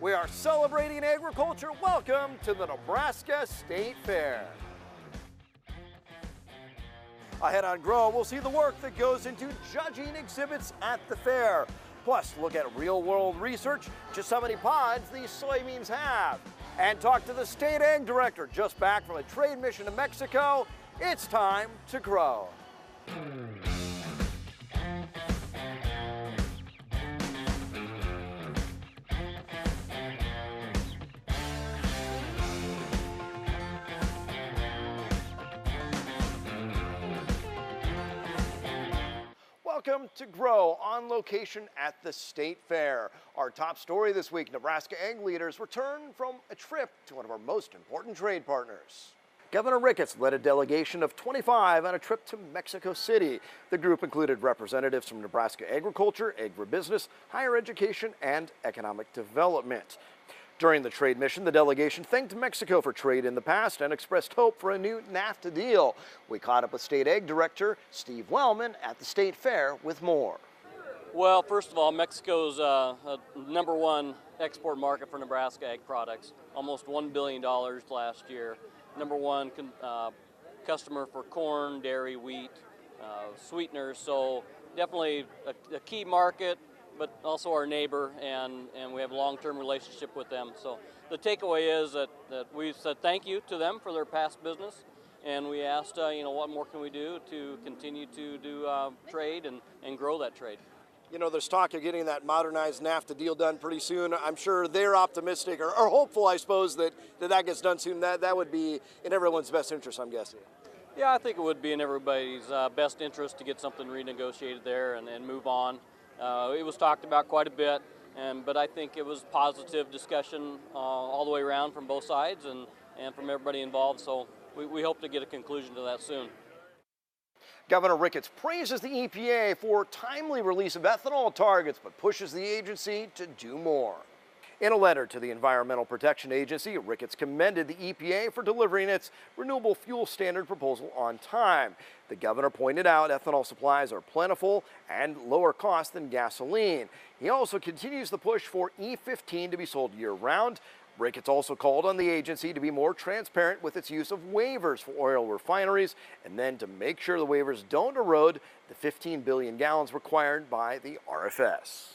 We are celebrating agriculture. Welcome to the Nebraska State Fair. Ahead on Grow, we'll see the work that goes into judging exhibits at the fair. Plus, look at real-world research, just how many pods these soybeans have. And talk to the state ag director, just back from a trade mission to Mexico. It's time to grow. Welcome to Grow, on location at the State Fair. Our top story this week, Nebraska ag leaders return from a trip to one of our most important trade partners. Governor Ricketts led a delegation of 25 on a trip to Mexico City. The group included representatives from Nebraska agriculture, agribusiness, higher education, and economic development. During the trade mission, the delegation thanked Mexico for trade in the past and expressed hope for a new NAFTA deal. We caught up with State Ag Director Steve Wellman at the State Fair with more. Well, first of all, Mexico's a #1 export market for Nebraska ag products, almost $1 billion last year. #1 customer for corn, dairy, wheat, sweeteners, so definitely a key market, but also our neighbor, and we have a long-term relationship with them. So the takeaway is that we said thank you to them for their past business, and we asked, what more can we do to continue to do trade and grow that trade. You know, there's talk of getting that modernized NAFTA deal done pretty soon. I'm sure they're optimistic or hopeful, I suppose, that gets done soon. That would be in everyone's best interest, I'm guessing. Yeah, I think it would be in everybody's best interest to get something renegotiated there and move on. It was talked about quite a bit, but I think it was positive discussion all the way around from both sides and from everybody involved, so we hope to get a conclusion to that soon. Governor Ricketts praises the EPA for timely release of ethanol targets, but pushes the agency to do more. In a letter to the Environmental Protection Agency, Ricketts commended the EPA for delivering its renewable fuel standard proposal on time. The governor pointed out ethanol supplies are plentiful and lower cost than gasoline. He also continues the push for E15 to be sold year-round. Ricketts also called on the agency to be more transparent with its use of waivers for oil refineries, and then to make sure the waivers don't erode the 15 billion gallons required by the RFS.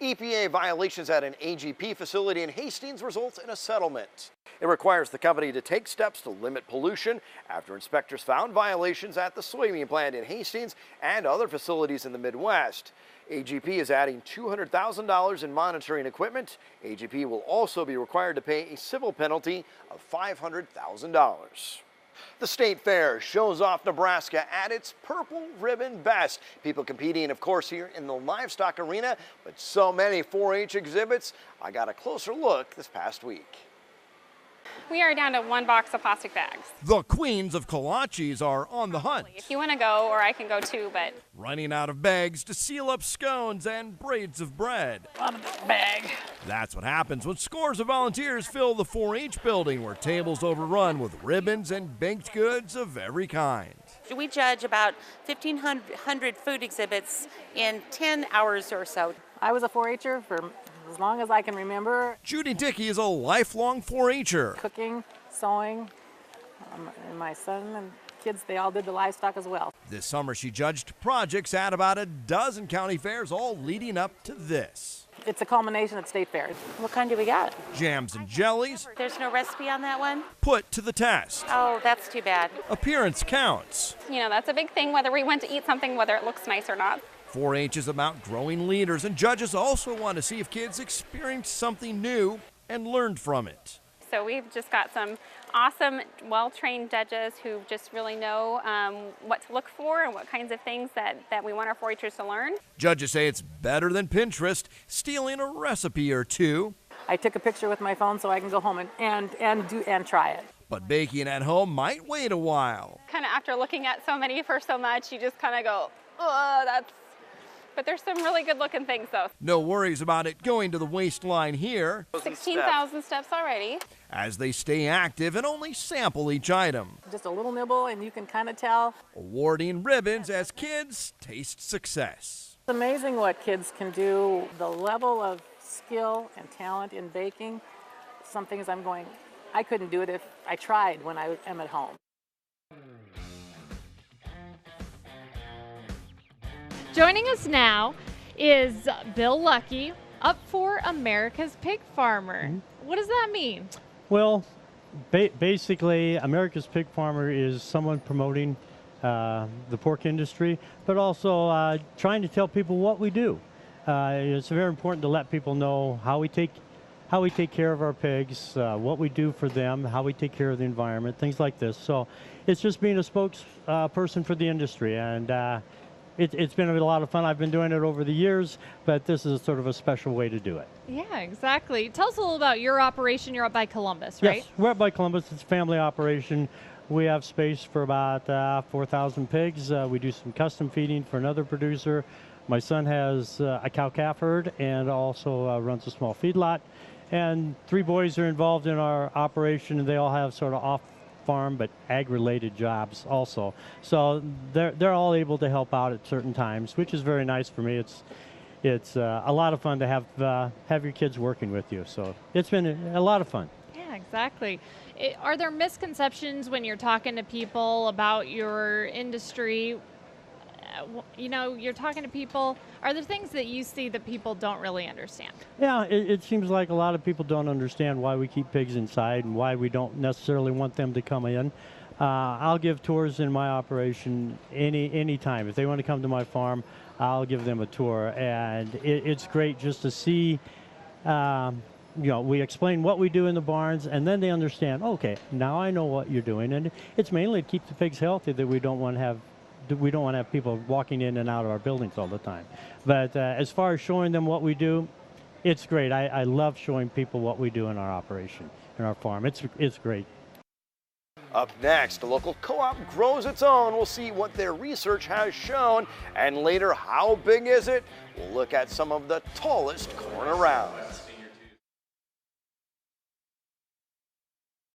EPA violations at an AGP facility in Hastings results in a settlement. It requires the company to take steps to limit pollution after inspectors found violations at the soybean plant in Hastings and other facilities in the Midwest. AGP is adding $200,000 in monitoring equipment. AGP will also be required to pay a civil penalty of $500,000. The State Fair shows off Nebraska at its purple ribbon best. People competing, of course, here in the livestock arena, but so many 4-H exhibits. I got a closer look this past week. We are down to 1 box of plastic bags. The queens of kolaches are on the hunt. If you want to go, or I can go too, but... Running out of bags to seal up scones and braids of bread. Out of that bag. That's what happens when scores of volunteers fill the 4-H building, where tables overrun with ribbons and baked goods of every kind. We judge about 1,500 food exhibits in 10 hours or so. I was a 4-H'er for as long as I can remember. Judy Dickey is a lifelong 4-H'er. Cooking, sewing, and my son and kids, they all did the livestock as well. This summer she judged projects at about a dozen county fairs, all leading up to this. It's a culmination at State Fair. What kind do we got? Jams and jellies. There's no recipe on that one? Put to the test. Oh, that's too bad. Appearance counts. You know, that's a big thing, whether we went to eat something, whether it looks nice or not. 4-H is about growing leaders, and judges also want to see if kids experienced something new and learned from it. So we've just got some awesome, well-trained judges who just really know what to look for and what kinds of things that we want our 4-H'ers to learn. Judges say it's better than Pinterest, stealing a recipe or two. I took a picture with my phone so I can go home and try it. But baking at home might wait a while. Kind of after looking at so many for so much, you just kind of go, oh, that's... But there's some really good looking things though. No worries about it going to the waistline here. 16,000 steps already. As they stay active and only sample each item. Just a little nibble and you can kind of tell. Awarding ribbons as kids taste success. amazing what kids can do. The level of skill and talent in baking, some things I'm going, I couldn't do it if I tried when I am at home. Joining us now is Bill Lucky, Up for America's Pig Farmer. What does that mean? Well, basically, America's Pig Farmer is someone promoting the pork industry, but also trying to tell people what we do. It's very important to let people know how we take care of our pigs, what we do for them, how we take care of the environment, things like this. So it's just being a spokesperson for the industry, and it's been a lot of fun. I've been doing it over the years, but this is sort of a special way to do it. Yeah, exactly. Tell us a little about your operation. You're up by Columbus, right? Yes, we're up by Columbus. It's a family operation. We have space for about 4,000 pigs. We do some custom feeding for another producer. My son has a cow-calf herd and also runs a small feedlot. And 3 boys are involved in our operation, and they all have sort of off-farm but ag-related jobs also. So they're all able to help out at certain times, which is very nice for me. It's a lot of fun to have your kids working with you. So it's been a lot of fun. Yeah, exactly. Are there misconceptions when you're talking to people about your industry? You know, you're talking to people. Are there things that you see that people don't really understand? Yeah, it seems like a lot of people don't understand why we keep pigs inside and why we don't necessarily want them to come in. I'll give tours in my operation any time. If they want to come to my farm, I'll give them a tour, and it's great just to see. You know, we explain what we do in the barns, and then they understand. Okay, now I know what you're doing, and it's mainly to keep the pigs healthy that we don't want to have people walking in and out of our buildings all the time. But as far as showing them what we do, it's great. I love showing people what we do in our operation, in our farm. It's great. Up next, a local co-op grows its own. We'll see what their research has shown, and later, how big is it? We'll look at some of the tallest corn around.